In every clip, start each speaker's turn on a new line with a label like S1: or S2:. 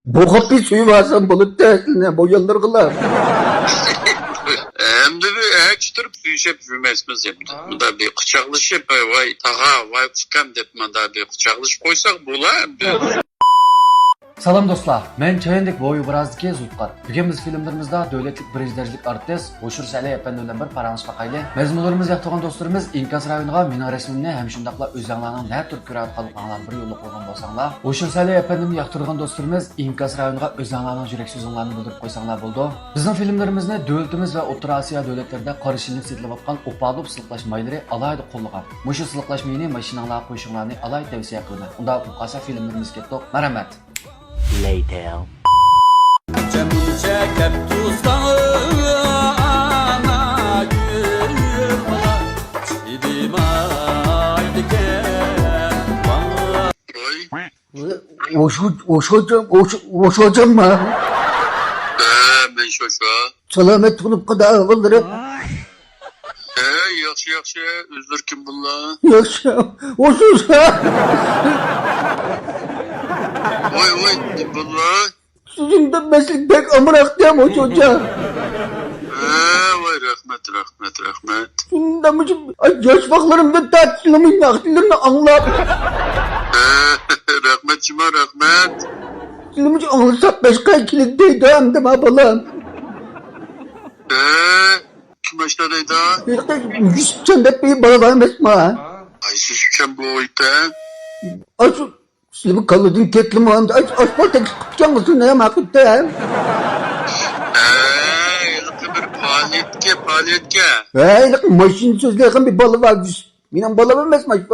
S1: Boğup bir suyu varsa bulut dersine boyalır kılar.
S2: Hem de bir çıtırıp büyüşep büyümesimiz yaptı. Bu da bir kucaklaşıp vay taha vay fıkam dep da bir kucaklaşıp koysak bula hem de.
S3: Salam dostlar, men Çayendek boyu birazdiki Zulqar. Bugün biz filmlerimizde devletlik birejdercilik artist Oşur Sale Efendi bilen bir paranış bakaylı. Mezmunlarımız yaptığın dostlarımız İnkas rayonuna mena resmini hem şundakla özyanlarının her tür kürat kalıplarından bir yolluk olgan bolsanglar. Oşur Sale Efendi'ni yaktırgan dostlarımız İnkas rayonuna özyanlarının jürek sözünlerini bildirip koysanlar buldu. Bizim filmlerimizni devletimiz ve Otur Asiya devletlerinde karışınlık setilip atkan opalıp sılıklaşmayları alayda kollagan. Muşu sılıklaşmayını maşinalar koşunlarını alay tavsiye kıldı. Unda ukasa filmlerimiz kettik. Merhamet.
S4: Later.
S1: Oş hocam mı?
S2: Ben şoşa.
S1: Selamet olup kadar ağılları.
S2: Yaxşı. Özür kim bunlar?
S1: Yaşa. Oş hocam.
S2: Vay kim bunlar?
S1: Sizin de meslek pek amırak değil mi oş hocam?
S2: Vay rahmet.
S1: Sizin de mücüm yaş vaklarımda tartışılımın naklilerini anlar.
S2: Rahmet.
S1: Sizin mücüm anlasak başka ikilikteydi hem de babalam.
S2: Kim başladıydı?
S1: Sen de bir bana vermez mi ha?
S2: Ay süsken bu oydu.
S1: Aşk Silimi kalırdın ketlim ağında. Aşk tek sıkıtacak mısın ne makıtta ha?
S2: Paliyetke.
S1: Hey, maşin sözlerken bir balı var. Benim balı vermez mi aşk?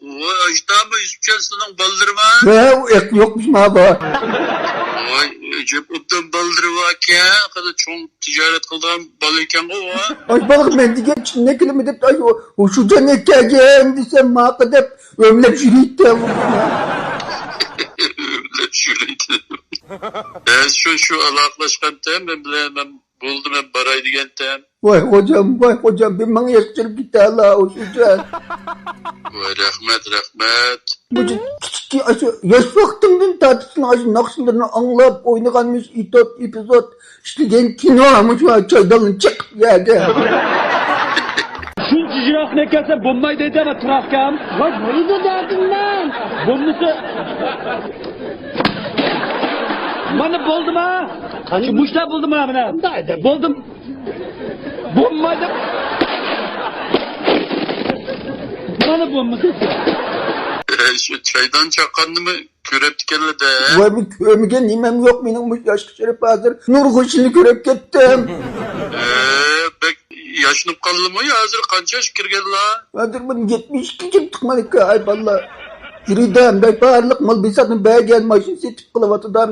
S2: O ajda mı Yusufçasının baldırma?
S1: O ek yokmuş mu abi?
S2: Vay cep uttan baldırma ki kadar çok ticaret kıldığım balıyken o ha.
S1: Aşk balık ben diye ne kelime de o şuca ne kâgem desem makıda hep ömlep jüriyette.
S2: Ömlep jüriyette. Şu alaklaşkan tem ben buldum ben baraydı gentem.
S1: Vay hocam ben bana yaştırıp gitti Allah o şuca.
S2: Vay rahmet.
S1: Bu küçük yaş vaktımdan tartışın aşk nakşılarını anlayıp oynaganmış itot epizod işleyen kino ama şu çaydanın çık yerde.
S5: Shuncha jiroq nekasa bo'lmaydi aytama turaqkam.
S6: Voy bo'ldi dardimdan.
S5: Bunisi mana bo'ldimi? Shu mushlar bo'ldimi mana? Bo'ldim. Bo'lmadi. Mana bo'lmadi.
S2: Şu çaydan çakandı mı körep dikenle de.
S1: Vay bir kömüge nimem yok benim bu yaş şerif hazır. Nur kuşunu körep gittim.
S2: Pek yaşınıp kaldı mı ya hazır kança şükür geldi la.
S1: Hazır ben 72 çıkmadık ay valla. Yürüdüm ben bağırlık mal bir satın beye gelmişsin setip kılavatı da.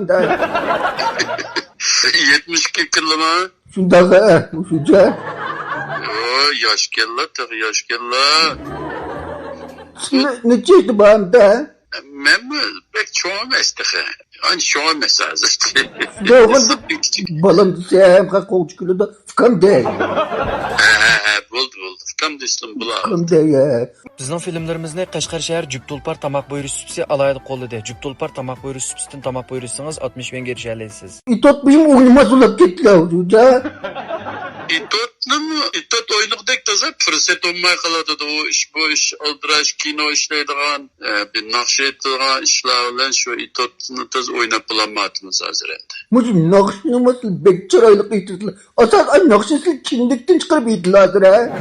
S2: 72 kırlı mı?
S1: Şunda bu şuca.
S2: Yaş geldi la tabi yaş geldi la.
S1: Ne çeşdi bağım da?
S2: Ben mi pek çoğu mesleği. Hani çoğu mesleği hazır.
S1: Doğru balam desem kakol çıkıyor da fıkam değil.
S2: Buldu. Tam düştüm bula.
S1: Fıkam değil ya.
S4: Bizning filmlarimizni Qashqar shahar Jubtulpar tamoq buyurish supsi alayda qo'lida. Jubtulpar tamoq buyurish supsidan tamoq buyursangiz 60 mingga erisha olasiz.
S1: İtot bizim oyunuma sulap gittiler şuca.
S2: İtot oynuqdek taza fırsat olmay qaladı da o iş bu iş aldıraş kino işleydiğen bir nakş ettiğen işler bilen şu İtot'unu taz oynap bulamadınız hazır endi.
S1: Mücüm nakşını nasıl bek çıraylık itirdiler. Asal ay nakşısı kimlikten çıkarıp itiladır ha.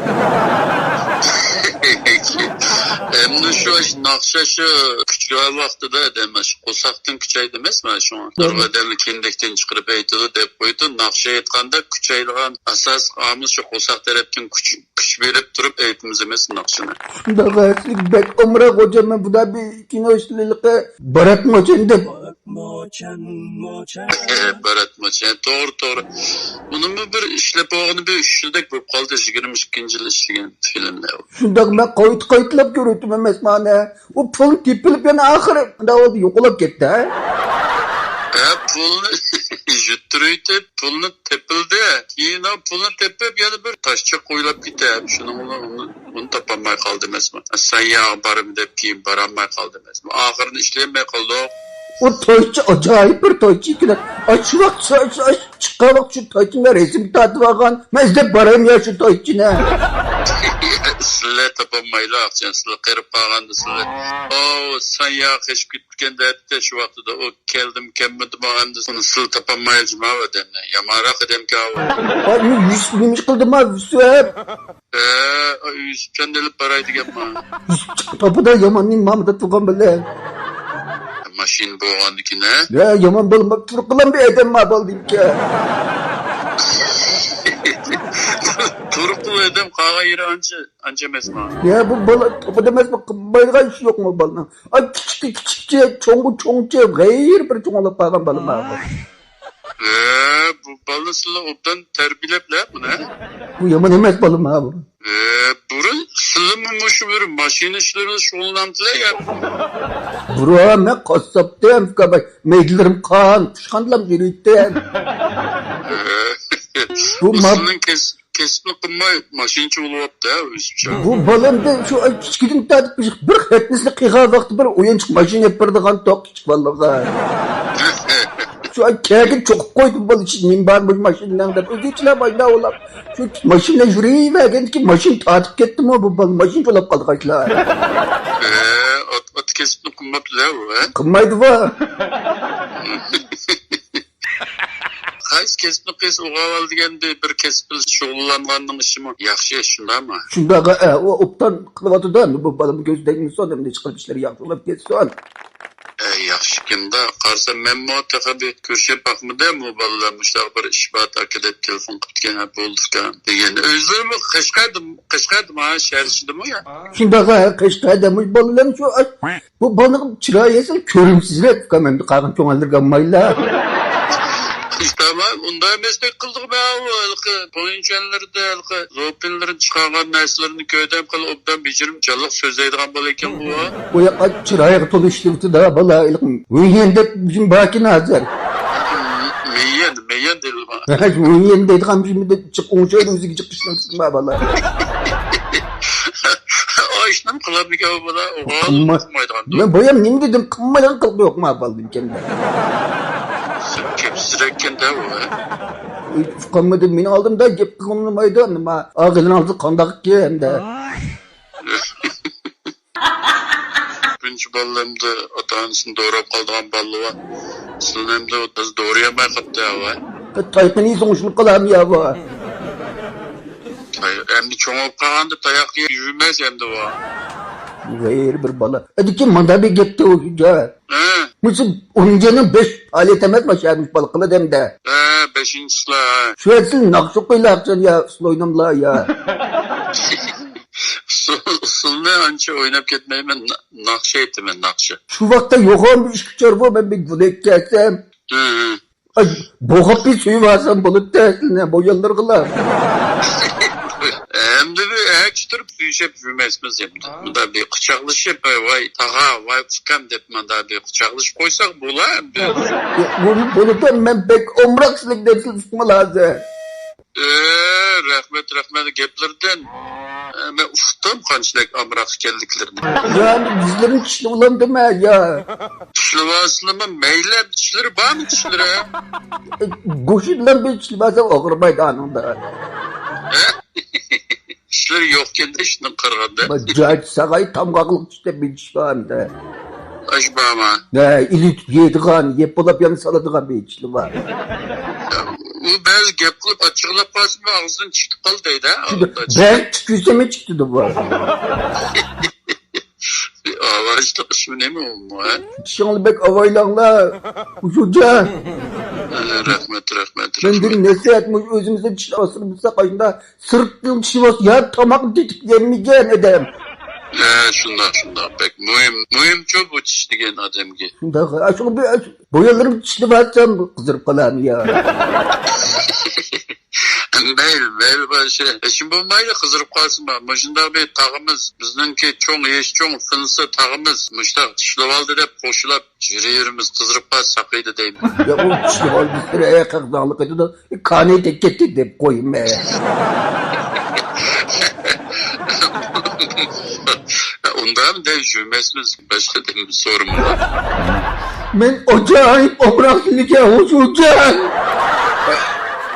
S2: Hem de şu nakşa şu küçük vakti de demiş. Kosaktın küçey demez mi şu an? Durmadan kindekten çıkarıp eğitili dep koydu. Nakşa etkanda küçeyliğen asas amız şu kosak taraftan küç verip durup eğitimiz emez nakşını.
S1: Şunda gayetlik bek omra kocaman bu da bir kino işlilikle barat moçen de.
S2: Barat maçı. Doğru. Bunun bir işlep oğunu bir üşüdük bu kaldı 22. yıl işleyen filmler.
S1: Şunda ben kayıtlap görüntüm emez mane. O pul tipilip yani ahırı da oldu yok olup gitti ha.
S2: Pulunu jüttürüydü, pulunu tepildi. Yine pulunu tepip yani bir taşça koyulup gitti. Onu tapamay kaldı mesela. Sen ya barım deyip ki baramay kaldı mesela. Ahırını işleyemey kaldı.
S1: O toyçu acayip bir toyçu ikiler. Şu vakt çıkar bak şu toyçuna resim tatlı vagan. Ben izlep barayım ya şu toyçuna.
S2: Sizler tapanmayla akçan, sizler kırıp bağlandı sizler. Sen ya keşif gitken de şu vakti de o keldim kemmedim bağlandı. Onu sizler tapanmayla cima ödemle. Yamarak edem ki hava.
S1: Ay yüz bilmiş kıldım ha Yusuf.
S2: Yusuf kendelip paraydı gelme.
S1: Kapıda yamanın mamada tukan böyle.
S2: Maşin boğandı ki ne?
S1: Ya yaman balım bak turkulan bir edem ma baldım ki.
S2: Turuklu edem kağa yeri anca mesma.
S1: Ya bu balı kapıda mesela bayrağı iş yok mu balına? Ay küçükçe çoğunca gayr bir çoğun olup bağlan balım ha.
S2: Bu balı sıla obdan terbilep la bu ne?
S1: Bu yaman emez balım ha bu.
S2: Burun sılı mı bir maşin işlerini şoğlandılar ya.
S1: Bura ne kasaptım kabay. Meydilerim kan. Kuşkandılam yürüytten. Bu
S2: Isının kesme kımma maşinçi olup da
S1: Bu balımda şu ay küçükün tatmış. Bir hepsini kığa vakti bir oyuncuk maşin yapırdıgan tok küçük vallahi. Şu an kâgin çok koydum bal için minbar bu maşinlerden. Ödeyiciler bayla olam. Şu maşinle yüreği vergen ki maşin tatıp gitti mi bu bal. Maşin çolap kaldı kaçlar.
S2: At kesme kımma bile o
S1: Kımmaydı var.
S2: Kays kesme kes oğaval degende bir kesip şoğlanganның işimi yaxşı şunda ama.
S1: Şunda o optan kılıvatıdan bu balım gözden son hem de çıkarıp işleri yakılıp geçsin.
S2: Yaxşı kimde qarsa memmo tabi köşe bakmı da mı ballamışlar bir iş bat akıdet telefon qıptken boldurkan degen. Özlerimi qışqardım ha şehir içinde mi ya?
S1: Şunda kışta demiş balıların şu bu balığın çırağıyasın körümsüzlet kamemdi qağın çoğaldırgan mayla.
S2: İşte ama onda meslek kıldık be abi. Boyuncanlarda zopinlerin çıkargan derslerini köyden kalı obdan becerim çalık sözleydiğen bal eken bu.
S1: Bu ya çırağıya toluşturdu da balaylık. Uyuyende bizim baki nazar.
S2: Meyyen değil bana.
S1: Uyuyende deydiğim şimdi de çık onşaydı müzik çıkışlansın ba balay.
S2: O işlem kılab bir kavga bana oğal tutmaydıgan.
S1: Ben boyam ne dedim kımmadan kıldı yok mu baldım kendine.
S2: Kepsireken de o.
S1: Kımmadım beni aldım da cep kımlamaydı ama ağzını aldı kandak ki hem de.
S2: Birinci ballarımda ata-anasını doğrap kaldığan ballı var. Sizin hem de o da doğrayamay kaptı ya var.
S1: Tayfın iyi sonuçluk kalam ya var.
S2: Hem de çoğup kalanda dayak yürümez hem de var.
S1: Gayr bir bala. Hadi kim manda bir gitti o ya. Mısır oyuncağının 5 alet emez başarmış balıklı dem de.
S2: Beşinci
S1: Şu etsin nakşukuyla aksan ya sloynamla ya.
S2: Usulne anca oynap gitmeyi ben nakşa ettim ben nakşa.
S1: Şu vakta yok bir iş küçer bu ben bir bulek gelsem. Ay boğap bir suyu varsam bulup dersin boyanlar kılar.
S2: Hem de bir ekşitip büyüşep büyümezmez hem de. Bu da bir kıçaklaşıp vay tağa vay fıkam deyip da bir kıçaklaşıp koysak bula hem de.
S1: Bunu da ben pek omraksızlık dersin sıkma lazım.
S2: Rahmet geplerden ben uftam kançlık amrak geldiklerini.
S1: Yani bizlerin kişili ulan deme ya.
S2: Dişli vasılama meylem dişleri var mı dişleri?
S1: Koşundan bir kişili varsam okurmaydı anında.
S2: Dişleri yokken de şundan kırganda.
S1: Cahit Sagay tam kakılık işte bir kişi var anda.
S2: Aşbama.
S1: Ne ilit yediğin, yep olap yanı saladığı bir kişili var.
S2: Bu bazı gep kılıp açıklap basma ağzından çıktı kaldıydı ha.
S1: Ben çıkıyorsa mı çıktı da var.
S2: Avajda kısmı ne mi oldu ha?
S1: Şanlı bek avaylanla. Uçuca.
S2: Rahmet.
S1: Ben dedim nesi etmiş özümüzde dişli asını bulsa kaçında sırtın dişi var. Ya tamak dedik yemeyeceğin edem.
S2: Şundan pek mühim çok bu çiştigen adam ki.
S1: Şunda aşkım bir boyalarım dişli varsam kızırıp kalan ya.
S2: Meyl başı. Şimdi bu mayla kızırıp kalsın bak. Başında bir tağımız. Bizdenki çoğun yeş çoğun fınısı tağımız. Müştak dişlivaldı da koşulap yürüyürümüz kızırıp kalsın sakıydı değil mi?
S1: Ya o dişli var bir sürü ayak akdağlık ediyor da kaneyi tek getir de koyayım be.
S2: Ondan da yürümezsiniz. Başka da bir sorun var.
S1: Ben acayip omraklıca hoşulacağım.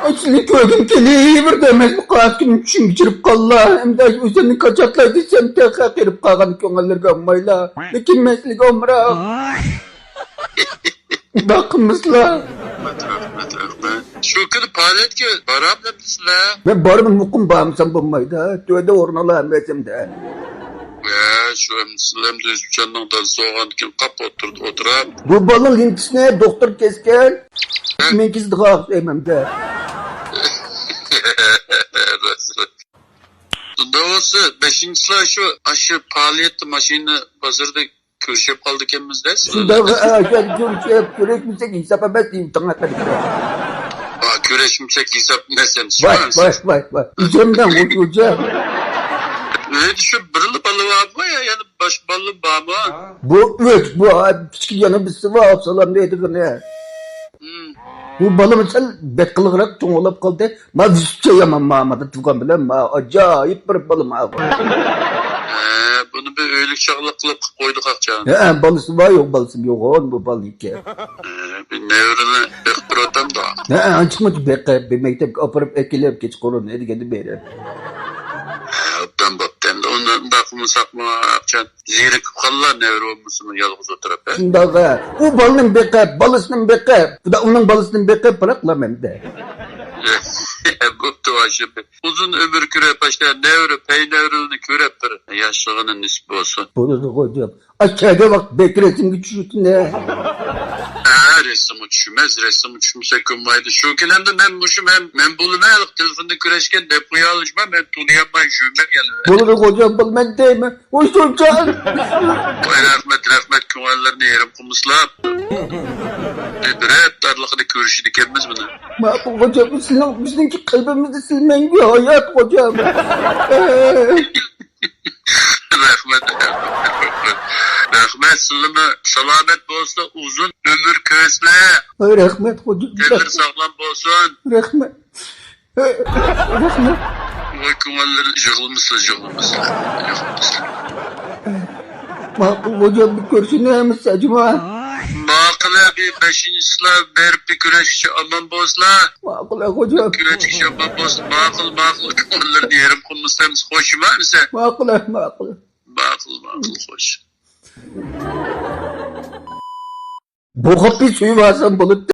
S1: Açını köydüm keliği bir demez bu kaskın üçün geçirip kalla. Hem de üzerine kaçaklaydı sen tekrar kerip kalkan köngüllerge ammayla. Lekin meslik omrak. Bakımızla.
S2: Rahmet. Şu kız palet ki baram demişsin la.
S1: Ben barımın mukum bağımsam bulmaydı. Töyde ornalı emresim de.
S2: Şu emsilim de canından da soğan kim kap oturam.
S1: Bu balın lintisine doktor kesken. Men kizdi kalk emem de.
S2: Da olsa 5. sıra şu aşı pahaliyetli maşini pazarda köşep kaldık emizde.
S1: Şurada görüşmüşsek hesap edeyim sana kadar.
S2: Köreşimsek hesap mesem.
S1: Vay. Üzümden uçacağım.
S2: Öyle şu bırılı balığı var mı ya? Yani baş balığı var mı?
S1: Bu küçük yanı bir sıvı hapsalam neydi ne? Bu balı mesela betkılırarak çoğun olup kaldı. Ma vüsçe yaman mağamada tukan bilen ma acayip bir balı ma var.
S2: Bunu bir öylük çağlık kılıp koyduk akçağını.
S1: He balısı var yok balısı yok on bu balı iki.
S2: Bir nevrını bir adam da.
S1: He açmadı bekle bir mektep aparıp ekilip geç korun hadi geldi beri.
S2: Öpten bapten de ondan da aklımı sakma akçağın. Zirik kallar nevri olmuşsun yalnız oturup.
S1: Şimdi o balının bekle balısının bekle. Bu da onun balısının bekle bıraklam hem de.
S2: Bu tuvaşı uzun ömür küre başka nevri peynevrini küre bir yaşlılığının nisbi olsun.
S1: Bunu da koyacağım. Aşağıda bak beklesin güçlüsün ne?
S2: Resim uçuşmaz, resim uçuşmasa kımmaydı. Şu kilende ben muşum ben bulunaylık telefonda küreşken depoya alışma ben tunuyamay şüme geliyor.
S1: Bunu da koyacağım bal ben değme. Hoş olacağım.
S2: Rahmet kumallarını yerim kumusla. Bir hep darlıkını körüşü dikemez bunu.
S1: Makul hocam bizimki kalbimizi silmen bir hayat hocam.
S2: Rahmet sılımı salamet bolsa uzun ömür kösle.
S1: Ay rahmet hocam.
S2: Gelir sağlam bolsun.
S1: Rahmet. Rahmet.
S2: Oy kumalları jığılmışsın.
S1: Makul hocam bir görsüneyimiz acaba.
S2: Makıla bir 5. sınav ver bir güreşçi aman bozla.
S1: Makul hocam.
S2: Güreşçi aman bozla. Makıl kumalları diyelim konuşsanız hoşuma mı sen?
S1: Makul.
S2: Makıl hoş.
S1: Bu kapıyı suyu varsan bulup